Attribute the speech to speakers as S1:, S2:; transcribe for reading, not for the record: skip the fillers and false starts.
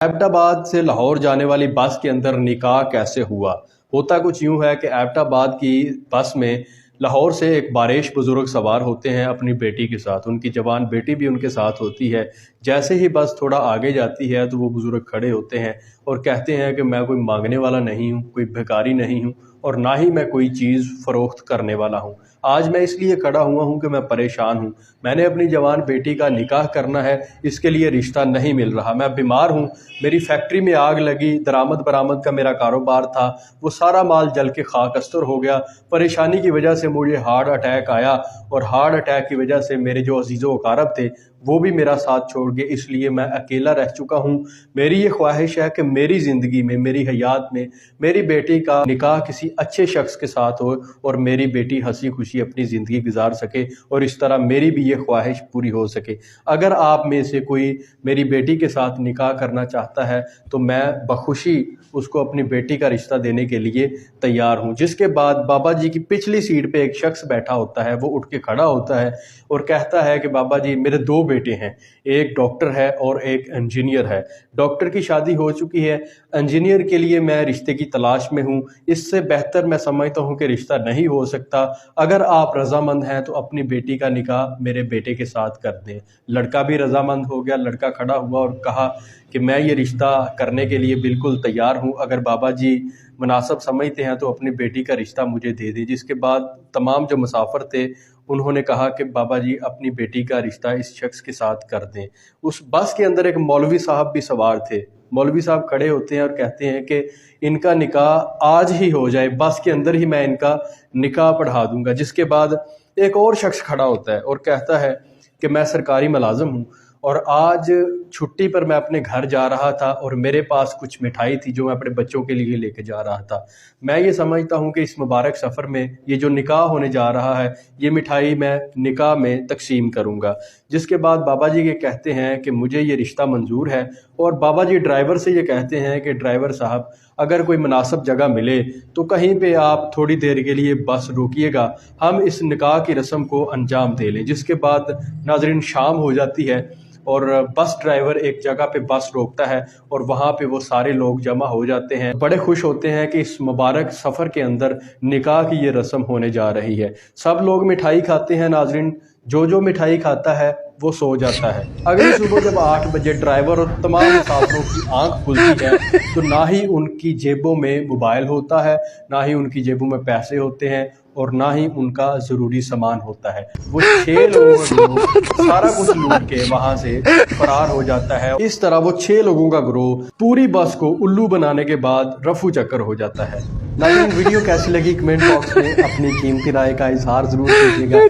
S1: एबटाबाद से लाहौर जाने वाली बस के अंदर निकाह कैसे हुआ। होता कुछ यूं है कि एबटाबाद की बस में लाहौर से एक बारिश बुजुर्ग सवार होते हैं अपनी बेटी के साथ। उनकी जवान बेटी भी उनके साथ होती है। जैसे ही बस थोड़ा आगे जाती है तो वो बुजुर्ग खड़े होते हैं और कहते हैं कि मैं कोई मांगने वाला नहीं हूँ, कोई भिखारी नहीं हूँ और ना ही मैं कोई चीज़ फ़रोख्त करने वाला हूँ। आज मैं इसलिए खड़ा हुआ हूँ कि मैं परेशान हूँ। मैंने अपनी जवान बेटी का निकाह करना है, इसके लिए रिश्ता नहीं मिल रहा। मैं बीमार हूँ, मेरी फैक्ट्री में आग लगी, दरामद बरामद का मेरा कारोबार था, वो सारा माल जल के खाकस्तर हो गया। परेशानी की वजह से मुझे हार्ट अटैक आया और हार्ट अटैक की वजह से मेरे जो अजीज़ो अकारब थे वो भी मेरा साथ छोड़ गए, इसलिए मैं अकेला रह चुका हूँ। मेरी ये ख्वाहिश है कि मेरी ज़िंदगी में, मेरी हयात में मेरी बेटी का निकाह किसी अच्छे शख्स के साथ हो और मेरी बेटी हंसी खुशी अपनी ज़िंदगी गुजार सके और इस तरह मेरी भी ये ख्वाहिश पूरी हो सके। अगर आप में से कोई मेरी बेटी के साथ निकाह करना चाहता है तो मैं बखुशी उसको अपनी बेटी का रिश्ता देने के लिए तैयार हूँ। जिसके बाद बाबा जी की पिछली सीट पे एक शख्स बैठा होता है, वो उठ के खड़ा होता है और कहता है कि बाबा जी मेरे दो बेटे हैं, एक डॉक्टर है और एक इंजीनियर है। डॉक्टर की शादी हो चुकी है, इंजीनियर के लिए मैं रिश्ते की तलाश में हूँ। इससे बेहतर मैं समझता हूँ कि रिश्ता नहीं हो सकता। अगर आप रजामंद हैं तो अपनी बेटी का निकाह मेरे बेटे के साथ कर दें। लड़का भी रजामंद हो गया, लड़का खड़ा हुआ और कहा कि मैं ये रिश्ता करने के लिए बिल्कुल तैयार हूँ। अगर बाबा जी मुनासिब समझते हैं तो अपनी बेटी का रिश्ता मुझे दे दें। जिसके बाद तमाम जो मुसाफिर थे उन्होंने कहा कि बाबा जी अपनी बेटी का रिश्ता इस शख्स के साथ कर दें। उस बस के अंदर एक मौलवी साहब भी सवार थे। मौलवी साहब खड़े होते हैं और कहते हैं कि इनका निकाह आज ही हो जाए, बस के अंदर ही मैं इनका निकाह पढ़ा दूंगा। जिसके बाद एक और शख्स खड़ा होता है और कहता है कि मैं सरकारी मुलाजिम हूँ और आज छुट्टी पर मैं अपने घर जा रहा था और मेरे पास कुछ मिठाई थी जो मैं अपने बच्चों के लिए लेके जा रहा था। मैं ये समझता हूँ कि इस मुबारक सफ़र में ये जो निकाह होने जा रहा है, ये मिठाई मैं निकाह में तकसीम करूँगा। जिसके बाद बाबा जी ये कहते हैं कि मुझे ये रिश्ता मंजूर है और बाबा जी ड्राइवर से ये कहते हैं कि ड्राइवर साहब अगर कोई मुनासिब जगह मिले तो कहीं पे आप थोड़ी देर के लिए बस रोकिएगा, हम इस निकाह की रस्म को अंजाम दे लें। जिसके बाद नाज़रीन शाम हो जाती है और बस ड्राइवर एक जगह पे बस रोकता है और वहाँ पे वो सारे लोग जमा हो जाते हैं। बड़े खुश होते हैं कि इस मुबारक सफ़र के अंदर निकाह की ये रस्म होने जा रही है। सब लोग मिठाई खाते हैं। नाज़रीन जो मिठाई खाता है वो सो जाता है। अगली सुबह जब 8 बजे ड्राइवर और तमाम मुसाफिरों की आंख खुलती है तो ना ही उनकी जेबों में मोबाइल होता है, ना ही उनकी जेबों में पैसे होते हैं और ना ही उनका ज़रूरी सामान होता है। वो 6 लोगों का सारा कुछ लूट के वहाँ से फरार हो जाता है। इस तरह वो 6 लोगों का गिरोह पूरी बस को उल्लू बनाने के बाद रफू चक्कर हो जाता है। नाज़रीन वीडियो कैसी लगी कमेंट बॉक्स में अपनी कीमती राय का इजहार ज़रूर कीजिएगा।